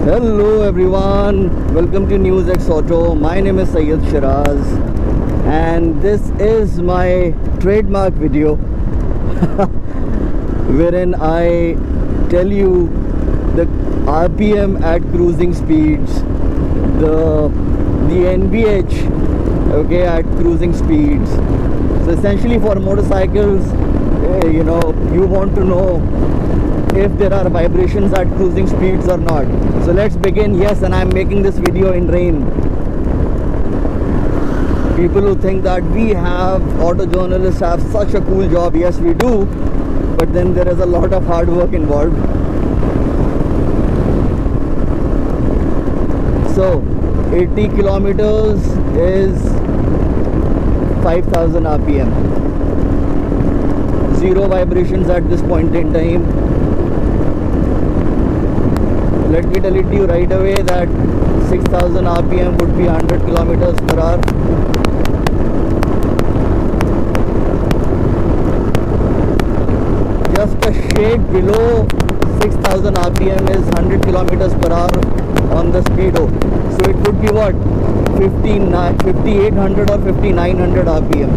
Hello everyone, welcome to News X Auto. My name is Syed Shiraz and this is my trademark video wherein I tell you the RPM at cruising speeds, the NVH at cruising speeds. So essentially for motorcycles, you want to know if there are vibrations at cruising speeds or not. So let's begin. Yes, and I'm making this video in rain. People who think that we auto journalists have such a cool job, yes we do, but then there is a lot of hard work involved. So 80 kilometers is 5000 RPM. Zero vibrations at this point in time. Let me tell it to you right away that 6000 RPM would be 100 kilometers per hour. Just a shade below 6000 RPM is 100 kilometers per hour on the speedo. So it would be what? 5800 or 5900 RPM.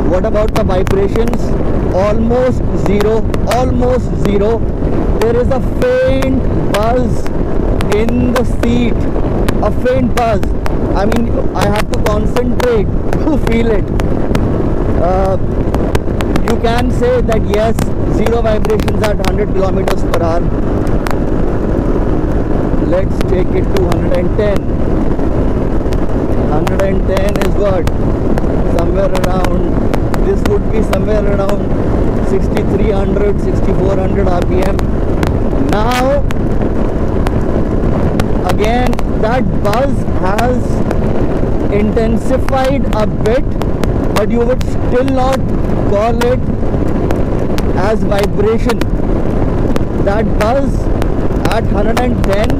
What about the vibrations? Almost zero. There is a faint buzz in the seat, a faint buzz. I mean, I have to concentrate to feel it. You can say that yes, zero vibrations at 100 kilometers per hour. Let's take it to 110. 110 is what? Somewhere around, this would be somewhere around 6300, 6400 RPM. Now, again, that buzz has intensified a bit, but you would still not call it as vibration. That buzz at 110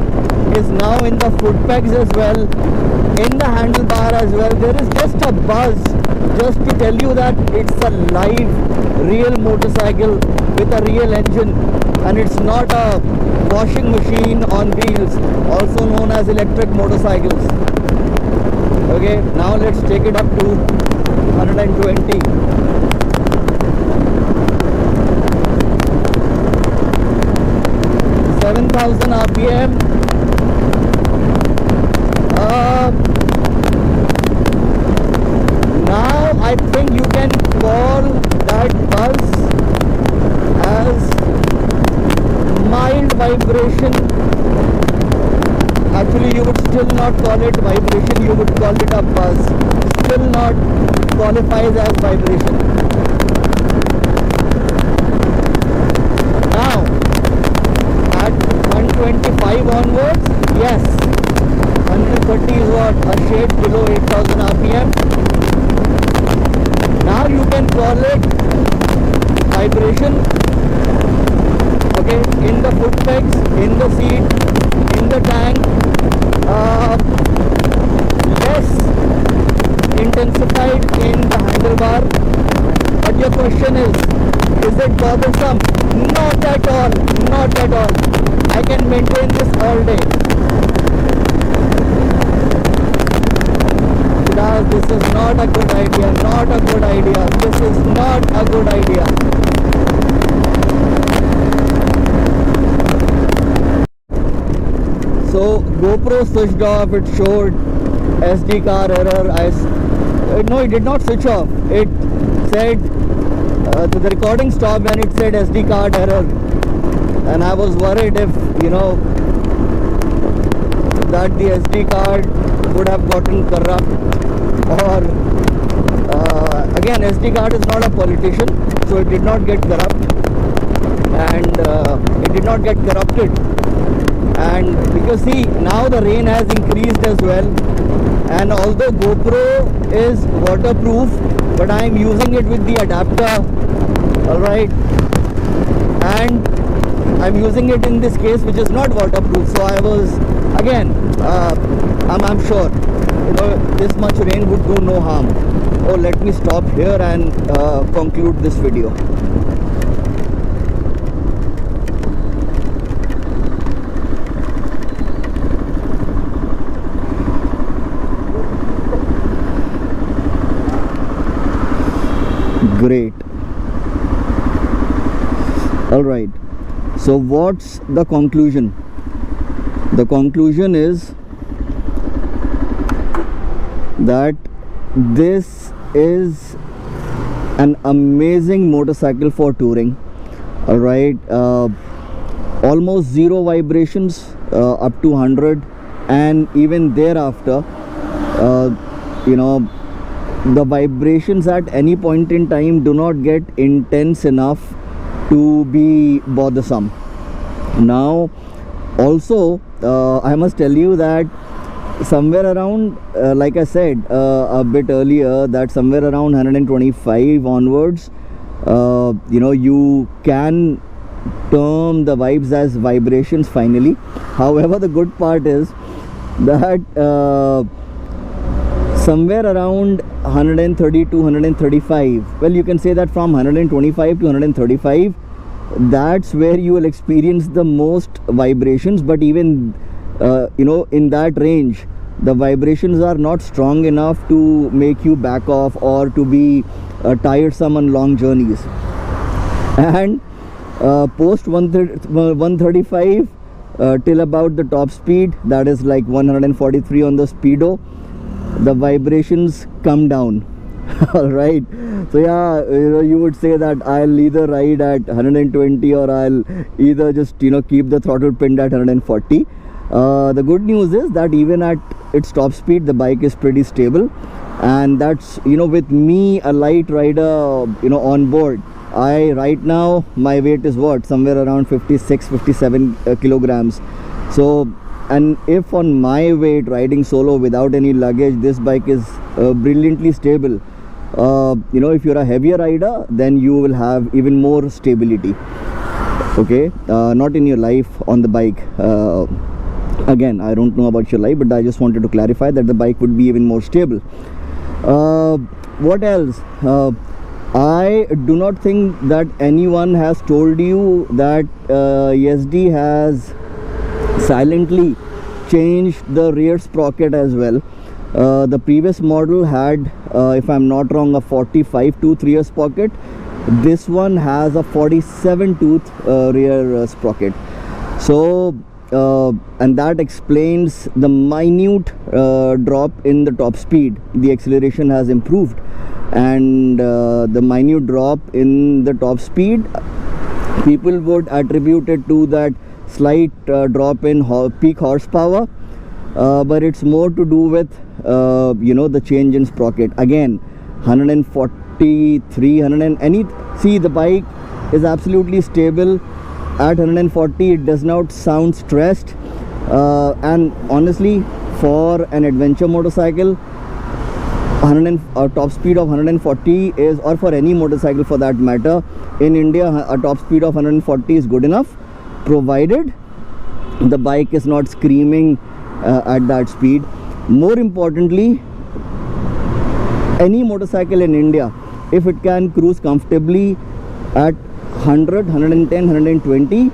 is now in the foot pegs as well, in the handlebar as well. There is just a buzz, just to tell you that it's a live, real motorcycle with a real engine, and it's not a washing machine on wheels, also known as electric motorcycles. Okay, now let's take it up to 120. 7000 RPM. Now I think you can call that buzz as mild vibration. Actually, you would still not call it vibration, you would call it a buzz. Still not qualifies as vibration. Now, at 125 onwards, yes, 130 is what? A shade below 8000 RPM. Now you can call it vibration. Okay, in the foot pegs, in the seat, in the tank, less intensified in the handlebar. But your question is it bothersome? Not at all, not at all. I can maintain this all day. This is not a good idea, not a good idea. This is not a good idea. So GoPro switched off, it showed SD card error. No, it did not switch off. It said, the recording stopped and it said SD card error. And I was worried if, that the SD card would have gotten corrupt, or again, SD card is not a politician, so it did not get corrupt, and it did not get corrupted. And because see, now the rain has increased as well, and although GoPro is waterproof, but I am using it with the adapter, alright, and I'm using it in this case which is not waterproof. So I was, again, I'm sure this much rain would do no harm. Oh, let me stop here and conclude this video. Great. All right, so what's the conclusion? The conclusion is that this is an amazing motorcycle for touring. All right, almost zero vibrations up to 100, and even thereafter, you know, the vibrations at any point in time do not get intense enough to be bothersome. Now also, I must tell you that somewhere around, like I said a bit earlier, that somewhere around 125 onwards, you know, you can term the vibes as vibrations finally. However, the good part is that somewhere around 130 to 135, well, you can say that from 125 to 135, that's where you will experience the most vibrations. But even you know, in that range, the vibrations are not strong enough to make you back off or to be tiresome on long journeys. And post 135 till about the top speed, that is like 143 on the speedo, the vibrations come down. All right, so yeah, you know, you would say that I'll either ride at 120 or I'll either just, you know, keep the throttle pinned at 140. The good news is that even at its top speed, the bike is pretty stable, and that's, you know, with me, a light rider, you know, on board. Right now my weight is what, somewhere around 56-57 kilograms. So, and if on my weight, riding solo without any luggage, this bike is brilliantly stable. You know, if you're a heavier rider, then you will have even more stability. Okay, not in your life, on the bike. Again, I don't know about your life, but I just wanted to clarify that the bike would be even more stable. What else? I do not think that anyone has told you that YESD has silently changed the rear sprocket as well. The previous model had, if I'm not wrong, a 45 tooth rear sprocket. This one has a 47 tooth rear sprocket. So and that explains the minute drop in the top speed. The acceleration has improved, and the minute drop in the top speed, people would attribute it to that slight drop in peak horsepower, but it's more to do with you know, the change in sprocket. Again, 143, 100 and any, see, the bike is absolutely stable at 140. It does not sound stressed, and honestly, for an adventure motorcycle, top speed of 140 is, or for any motorcycle for that matter, in India, a top speed of 140 is good enough, provided the bike is not screaming at that speed. More importantly, any motorcycle in India, if it can cruise comfortably at 100, 110, 120,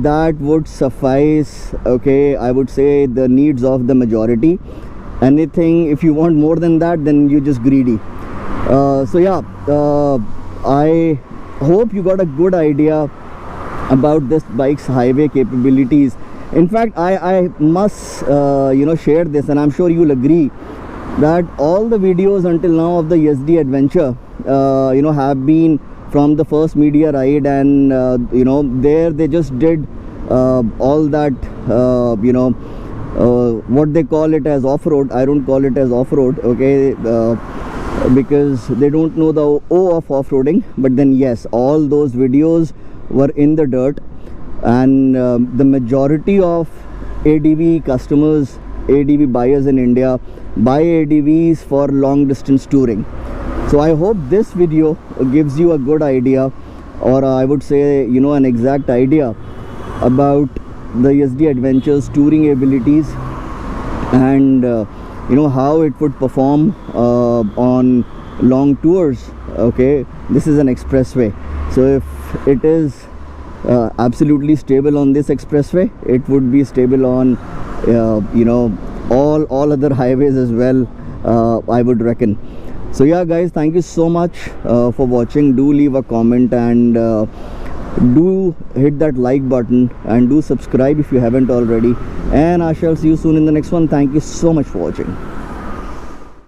that would suffice. Okay, I would say the needs of the majority. Anything, if you want more than that, then you're just greedy. So yeah, I hope you got a good idea about this bike's highway capabilities. In fact, I must you know, share this, and I'm sure you'll agree that all the videos until now of the YESD adventure you know, have been from the first media ride, and you know, there they just did all that you know, what they call it as off-road. I don't call it as off-road, okay, because they don't know the O of off-roading. But then yes, all those videos were in the dirt, and the majority of ADV customers, ADV buyers in India buy ADVs for long distance touring. So I hope this video gives you a good idea, or I would say, you know, an exact idea about the YESD Adventures touring abilities, and you know, how it would perform on long tours. Okay, this is an expressway, so if it is absolutely stable on this expressway, it would be stable on you know, all other highways as well, I would reckon. So yeah guys, thank you so much for watching. Do leave a comment and do hit that like button and do subscribe if you haven't already, and I shall see you soon in the next one. Thank you so much for watching.